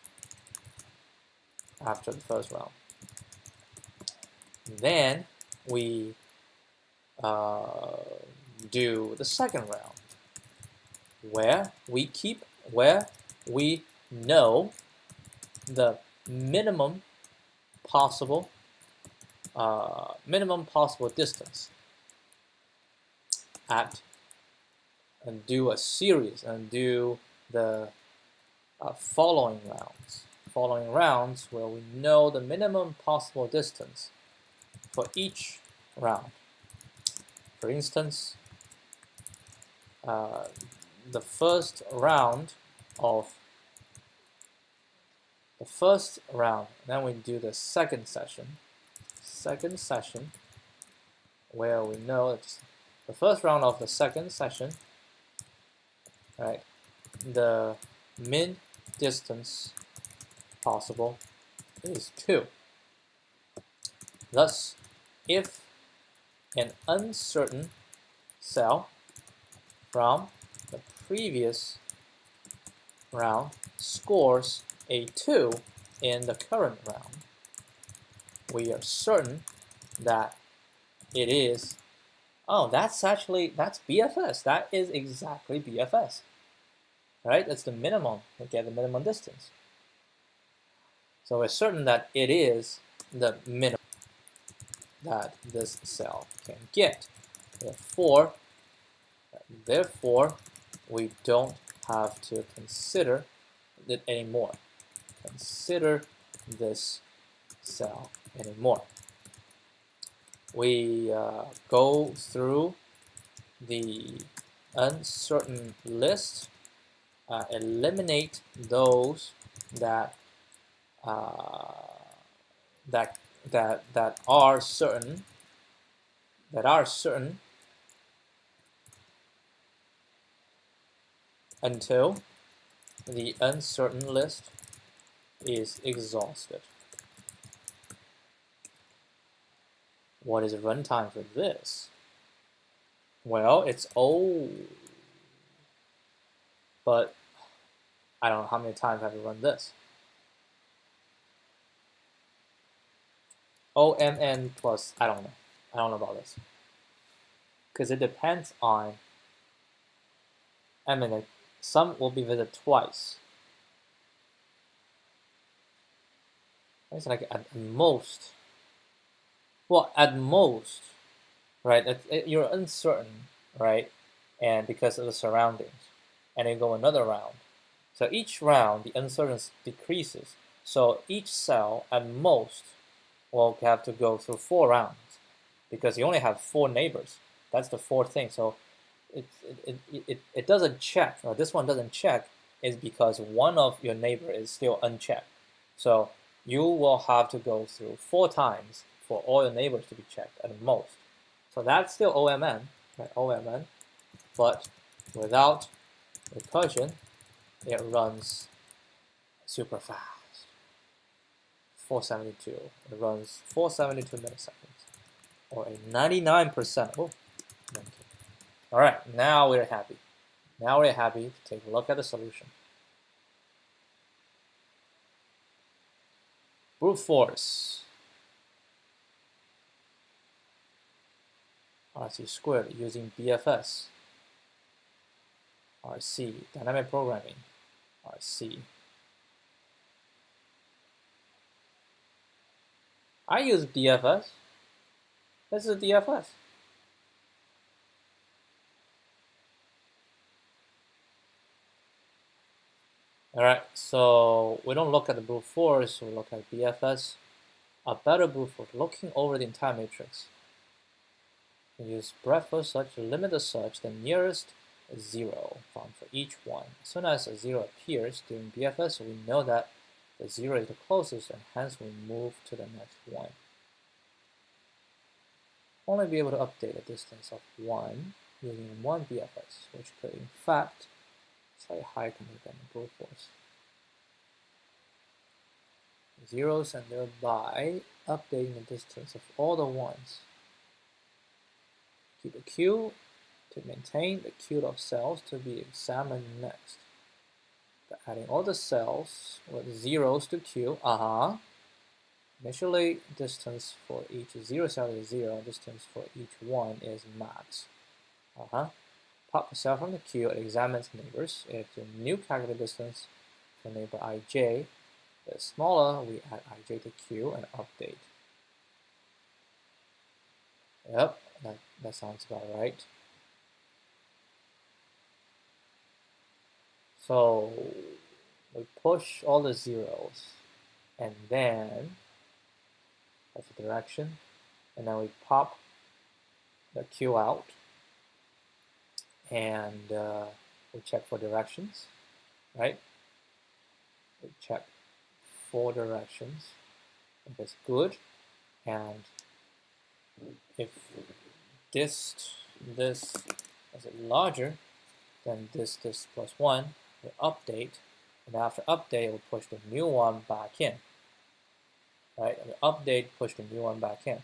S1: after the first round. Then we do the second round, where we know the minimum possible distance at, and do a series and do the following rounds where we know the minimum possible distance for each round. For instance, the first round, then we do the second session, where we know that the first round of the second session, right, the min distance possible is 2. Thus, if an uncertain cell from the previous round scores a 2 in the current round, we are certain that it is, oh, that's BFS. That is exactly BFS. Right? That's the minimum. We get the minimum distance. So we're certain that it is the minimum that this cell can get. Therefore, we don't have to consider it anymore. Consider this cell anymore. We go through the uncertain list, eliminate those that that are certain, until the uncertain list is exhausted. What is the runtime for this? Well, it's O, but I don't know how many times I have to run this. OMN plus, I don't know about this. Because it depends on, I mean, some will be visited twice. It's like at most, well, at most, right? You're uncertain, right? And because of the surroundings, and then go another round. So each round, the uncertainty decreases. So each cell, at most, will have to go through 4 rounds because you only have 4 neighbors. That's the 4th thing. So it doesn't check, or this one doesn't check, is because one of your neighbor is still unchecked. So you will have to go through 4 times for all your neighbors to be checked at most. So that's still OMN, right? OMN, but without recursion, it runs super fast. 472. It runs 472 milliseconds, or a 99%. Oh, thank you. All right, now we're happy. Now we're happy to take a look at the solution. Brute force. RC squared using BFS. RC, dynamic programming. RC. I use DFS. This is DFS. All right, so we don't look at the brute force, we look at BFS. A better brute force, looking over the entire matrix. We use breadth first search to limit the search the nearest 0 found for each one. As soon as a 0 appears during BFS, we know that the 0 is the closest, and hence we move to the next one. Only be able to update a distance of 1 using 1 BFS, which could in fact slightly higher compared than the brute force. Zeros, and thereby updating the distance of all the ones. Keep a queue to maintain the queue of cells to be examined next. By adding all the cells with zeros to queue, initially distance for each 0 cell is 0, distance for each one is max. Pop the cell from the queue, it examines neighbors. If the new calculated distance for neighbor ij is smaller, we add ij to queue and update. Yep, that sounds about right. So we push all the zeros, and then that's the direction, and then we pop the queue out, and we check for directions, right? We check for directions if it's good, and if this is larger than this plus 1, we update, and after update, we push the new one back in. Right? We update, push the new one back in.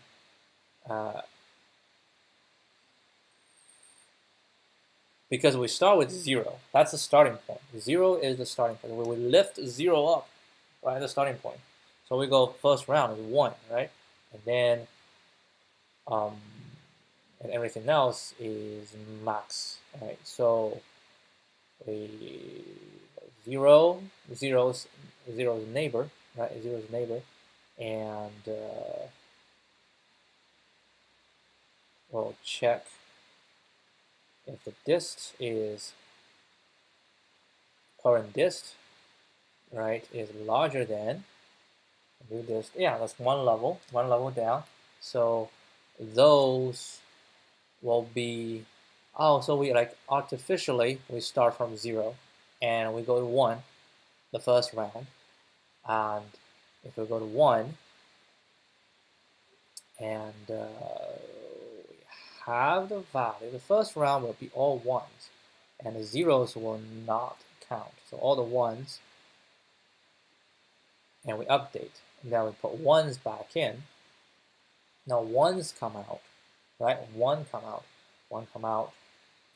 S1: Because we start with 0. That's the starting point. 0 is the starting point. We lift 0 up, right, the starting point. So we go first round is 1, right? And then and everything else is max, right? So we 0 is neighbor, right? 0 is neighbor, and we'll check if the dist is current dist, right, is larger than new dist. Yeah, that's one level down. So those will be, oh, so we like artificially we start from 0 and we go to 1 the first round, and if we go to 1 and we have the value, the first round will be all 1s and the zeros will not count. So all the 1s, and we update, and then we put 1s back in. Now 1s come out, right? 1 come out,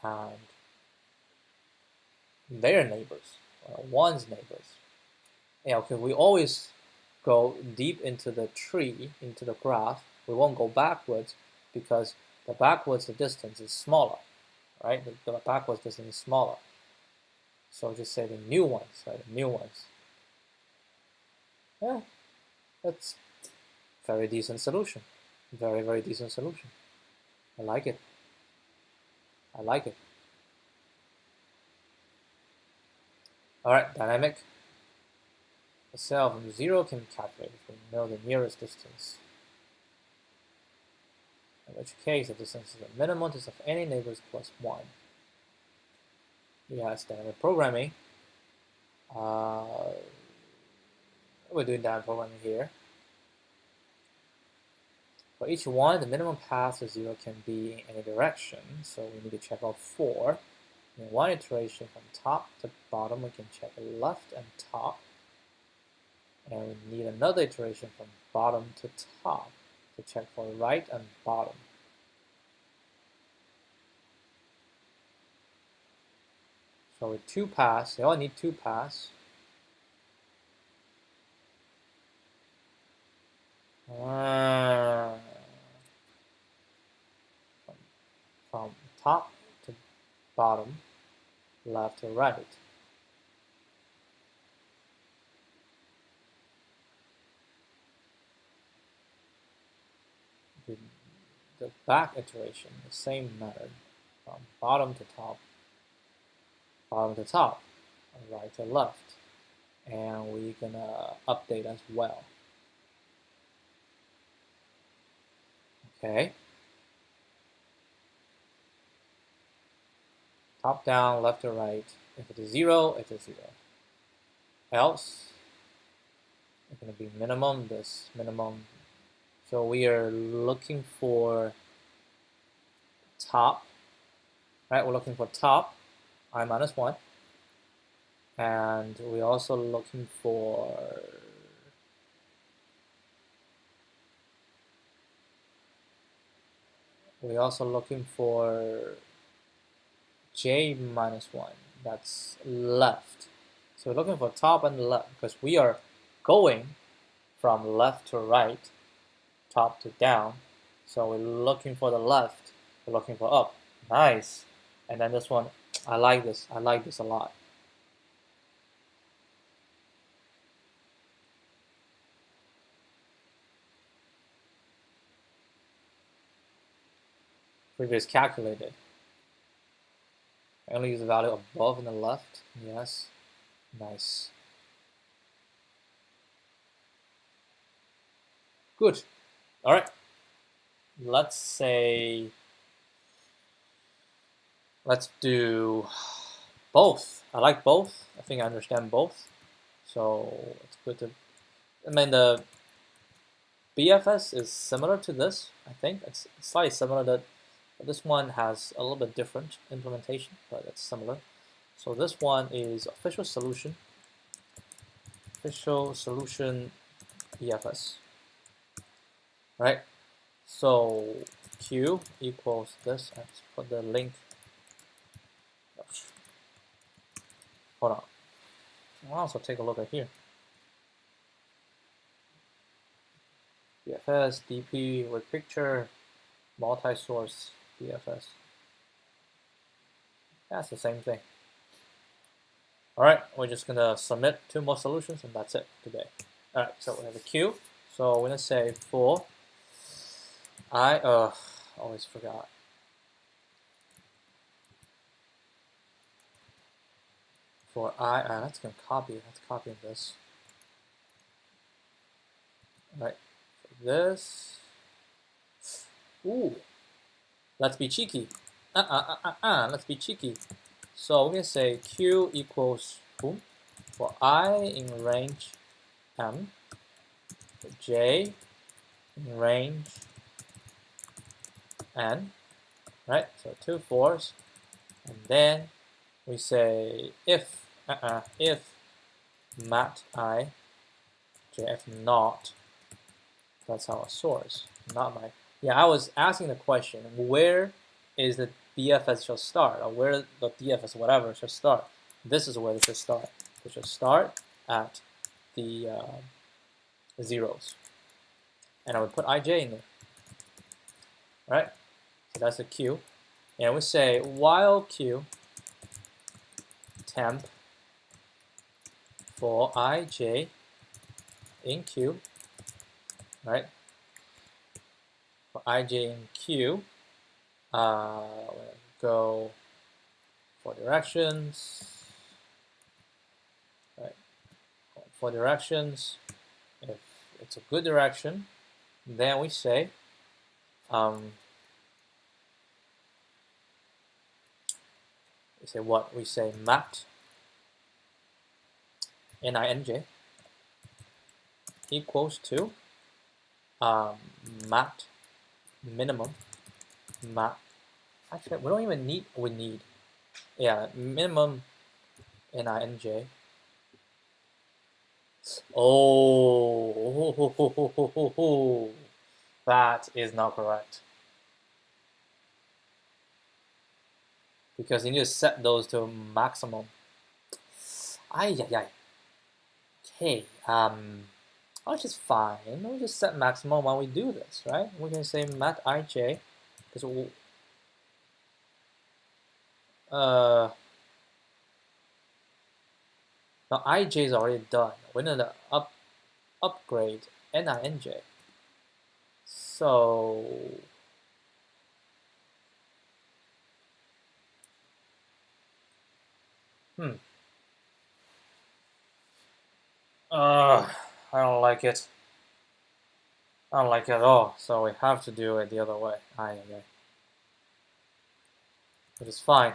S1: and their neighbors, 1's neighbors. Yeah, okay, we always go deep into the tree, into the graph. We won't go backwards because the distance is smaller, right? The backwards distance is smaller. So just say the new ones, right? The new ones. Yeah, that's very decent solution. Very, very decent solution. I like it. I like it. All right, dynamic. A cell from 0 can be calculated if we know the nearest distance. In which case, the distance is the minimum distance of any neighbors plus 1. Yes, dynamic programming. We're doing dynamic programming here. For each one, the minimum path to 0 can be in any direction, so we need to check out 4. In one iteration from top to bottom, we can check left and top. And we need another iteration from bottom to top to check for right and bottom. So with 2 paths, they all need 2 paths. From top to bottom, left to right. The back iteration, the same method, from bottom to top, right to left. And we're gonna update as well. Okay. Top down, left to right. If it is 0, it is 0. Else, it's going to be minimum, this minimum. So we are looking for top, right? We're looking for top, I minus 1. And we're also looking for j minus 1. That's left. So we're looking for top and left because we are going from left to right, top to down. So we're looking for the left, we're looking for up. Nice. And then this one, I like this a lot. Previous calculated. I only use the value above and the left. Yes. Nice. Good. All right. Let's do both. I like both. I think I understand both. So it's good to, I mean, the BFS is similar to this, I think. It's slightly similar to, but this one has a little bit different implementation, but it's similar. So this one is official solution BFS, right? So Q equals this. Let's put the link. Hold on. I'll also take a look at here. BFS, DP with picture, multi-source BFS. That's the same thing. All right, we're just gonna submit 2 more solutions and that's it today. All right, so we have a queue. So we're gonna say for I always forgot. for I, let's copy this. All right, for this. Ooh, let's be cheeky. Let's be cheeky. So we can say Q equals boom for I in range M, for J in range N, right? So 2 fours, and then we say if mat I J, if not, that's our source, not my. Yeah, I was asking the question, where is the BFS shall start, or where the DFS whatever shall start? This is where they should start. They should start at the zeros, and I would put IJ in there. Right? So that's the Q, and we say while Q temp for IJ in Q, right? For IJ in Q, we'll go for directions, right? For directions, if it's a good direction, then we say what? We say mat NINJ equals to mat minimum mat. Actually, we don't even need. We need, yeah, minimum NINJ. Oh, that is not correct. Because you need to set those to maximum. Ay. Okay, which is fine. We'll just set maximum when we do this, right? We can say mat IJ, because now IJ is already done. We need to upgrade NINJ. So I don't like it. I don't like it at all. So we have to do it the other way. Which is fine.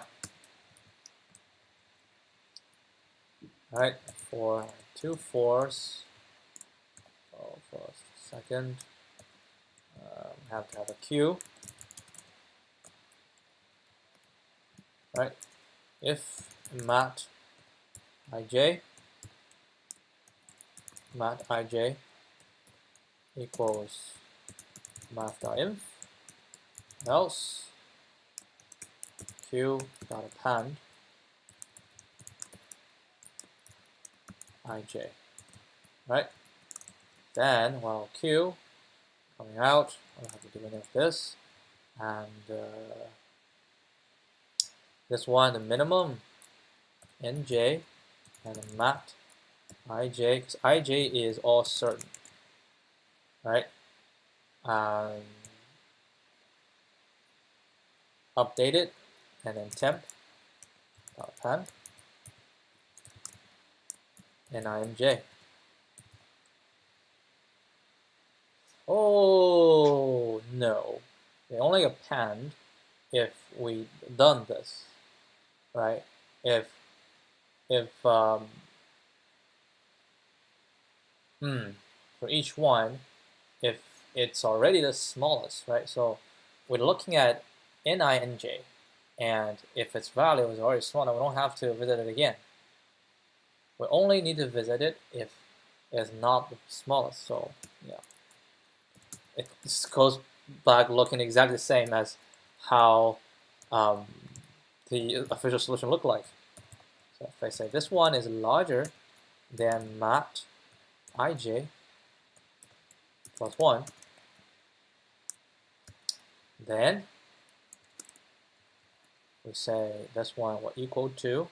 S1: Alright, for 2 fours. Oh, for a second. We have to have a Q. Right? If mat IJ equals math.inf, else Q.append IJ, right? Then while Q coming out, I'll have to do any of this, and this one, the minimum NJ, and the mat IJ, because IJ is all certain, right? Update it, and then temp append NINJ. Oh no, they only append if we done this, right? If for each one, if it's already the smallest, right? So we're looking at NINJ, and if its value is already small, then we don't have to visit it again. We only need to visit it if it's not the smallest. So yeah, it goes back looking exactly the same as how the official solution looked like. So if I say this one is larger than mat IJ plus 1, then we say this one will equal to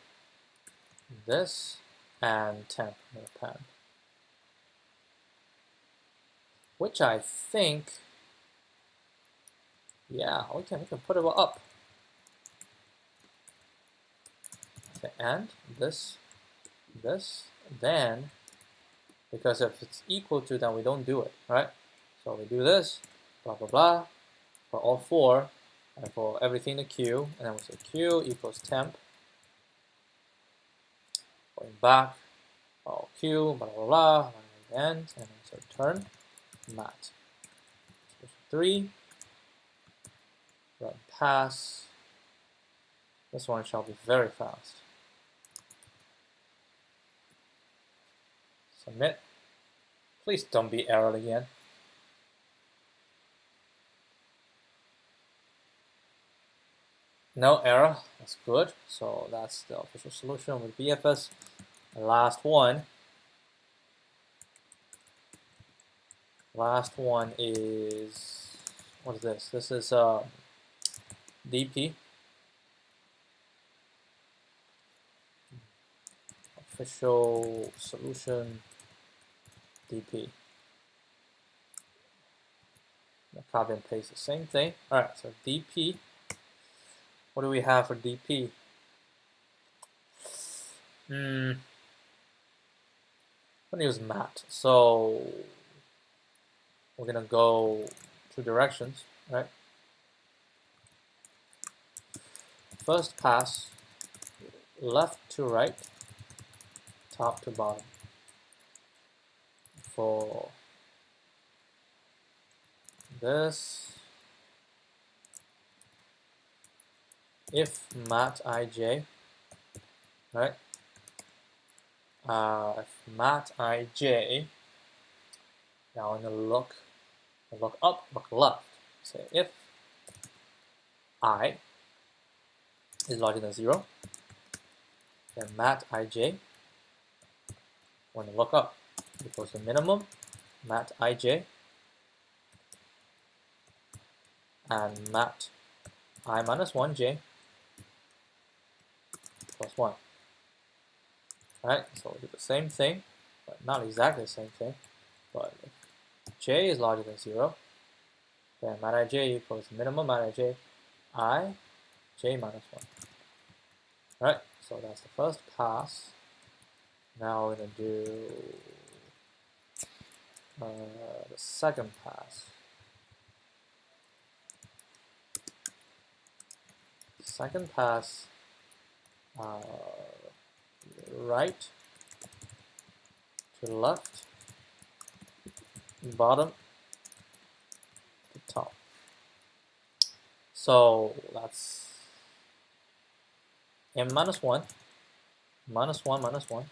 S1: this and temp append, which I think, yeah, we can put it up. Okay, and this this, then, because if it's equal to, then we don't do it, right? So we do this, blah, blah, blah, for all four, and for everything to Q, and then we say Q equals temp, going back, all Q, blah, blah, blah, end, and then so turn mat. 3, run pass. This one shall be very fast. Submit. Please don't be error again. No error, that's good. So that's the official solution with BFS. The last one. Last one is, what is this? This is DP. Official solution DP. Copy and paste the same thing. Alright, so DP. What do we have for DP? I'm gonna use mat. So we're gonna go two directions, right? First pass, left to right, top to bottom. For this, if mat ij, right? If mat ij, now I'm gonna look up, look left. Say if I is larger than 0, then mat ij, when I look up, equals the minimum, mat ij, and mat I minus 1j plus 1. Right, so we do the same thing, but not exactly the same thing. But if j is larger than 0, then mat ij equals minimum mat ij I j minus 1. Right, so that's the first pass. Now we're going to do the second pass. Second pass, right to left, bottom to top. So that's m minus 1, minus 1, minus 1,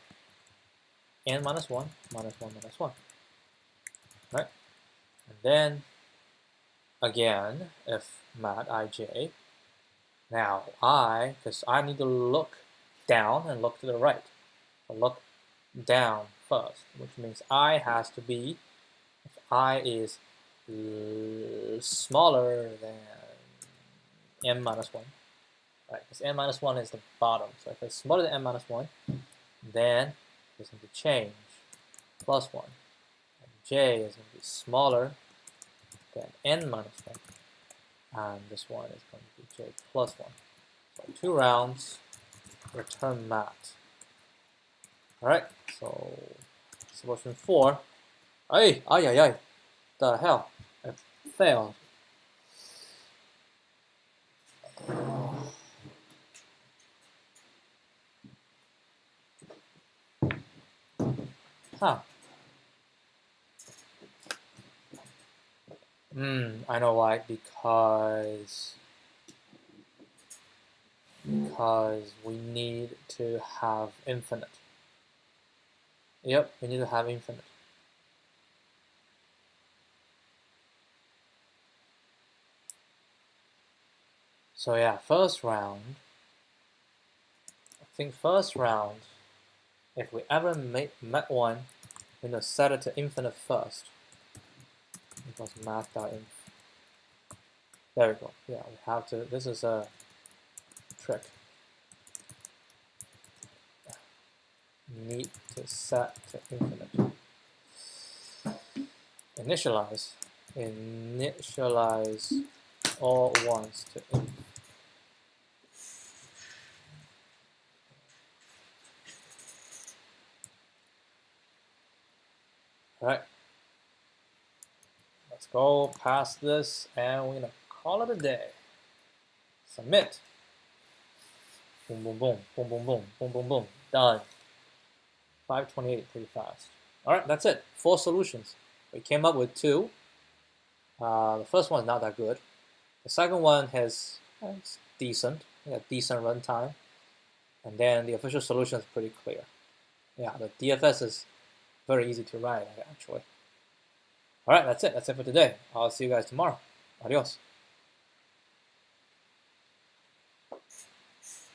S1: n minus 1, minus 1, minus 1. Right? And then, again, if mat ij, now because I need to look down and look to the right. So look down first, which means I has to be, if I is smaller than m minus 1, right? Because n minus 1 is the bottom. So if it's smaller than n minus 1, then it's going to change plus 1. And j is going to be smaller than n minus 1. And this one is going to be j plus 1. So 2 rounds, return mat. Alright, so solution 4. Ay, the hell, I failed. Huh. I know why, because we need to have infinite. Yep, we need to have infinite. So yeah, first round, I think first round, if we ever met one, we're going to set it to infinite first. Because math.inf. There we go. Yeah, we have to, this is a trick. Need to set to infinite. Initialize all ones to infinite. All right. Let's go past this, and we're gonna call it a day. Submit. Boom, boom, boom, boom, boom, boom, boom, boom, boom. Done. 528, pretty fast. All right, that's it. 4 solutions. We came up with 2. The first one is not that good. The second one has it's decent, decent runtime, and then the official solution is pretty clear. Yeah, the DFS is very easy to write actually. All right, that's it. That's it for today. I'll see you guys tomorrow. Adios.